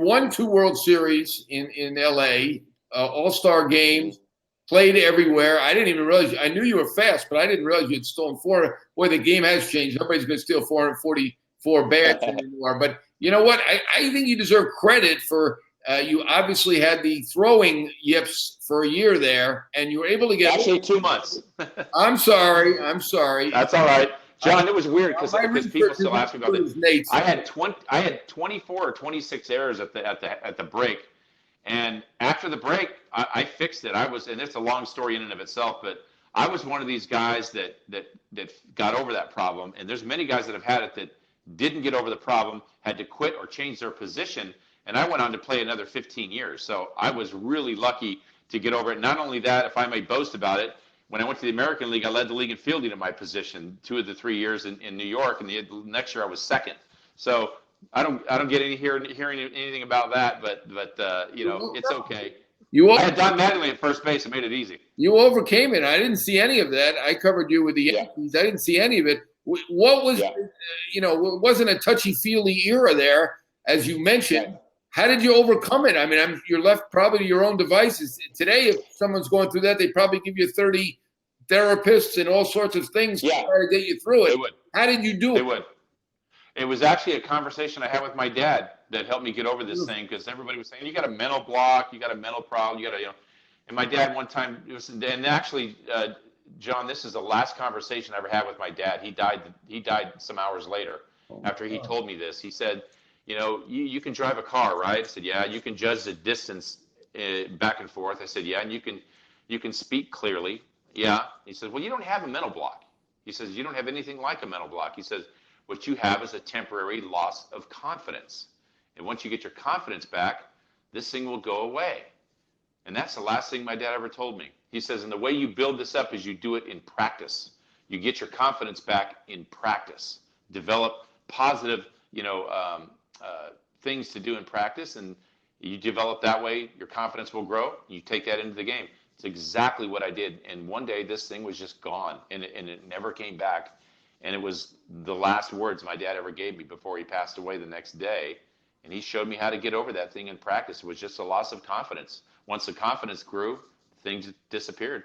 won 2 World Series in LA, All-Star games, played everywhere. I didn't even realize, I knew you were fast, but I didn't realize you had stolen 400. Boy, the game has changed. Nobody's going to steal 444 bats anymore. But you know what? I think you deserve credit for you obviously had the throwing yips for a year there, and you were able to get. Actually, 2 months. I'm sorry. I'm sorry. That's all right, John. It was weird My because people research is still ask me about as it. good as Nate's. I had 24 or 26 errors at the break, and after the break, I fixed it. And it's a long story in and of itself, but I was one of these guys that got over that problem. And there's many guys that have had it that didn't get over the problem, had to quit or change their position, and I went on to play another 15 years. So I was really lucky to get over it. Not only that, if I may boast about it, when I went to the American League, I led the league in fielding at my position 2 of the 3 years in New York, and the next year I was second. So I don't get hearing anything about that, but you know, it's okay. I had Don Mattingly at first base. It made it easy. You overcame it. I didn't see any of that. I covered you with the Yankees. I didn't see any of it. What was, you know, it wasn't a touchy-feely era there, as you mentioned. How did you overcome it? I mean, you're left probably to your own devices. Today, if someone's going through that, they'd probably give you 30 therapists and all sorts of things to try to get you through it. They would. How did you do it? They would. It was actually a conversation I had with my dad that helped me get over this thing, because everybody was saying, you got a mental block, you got a mental problem, you got to, you know. And my dad one time, and actually, John, this is the last conversation I ever had with my dad. He died some hours later after he told me this. He said, you know, you can drive a car, right? I said, yeah. You can judge the distance back and forth. I said, yeah. And you can speak clearly. Yeah. He said, well, you don't have a mental block. He says, you don't have anything like a mental block. He says, what you have is a temporary loss of confidence. And once you get your confidence back, this thing will go away. And that's the last thing my dad ever told me. He says, and the way you build this up is you do it in practice. You get your confidence back in practice. Develop positive, you know, things to do in practice, and you develop that way, your confidence will grow. You take that into the game. It's exactly what I did. And one day this thing was just gone, and it never came back. And it was the last words my dad ever gave me before he passed away the next day. And he showed me how to get over that thing in practice. It was just a loss of confidence. Once the confidence grew, things disappeared.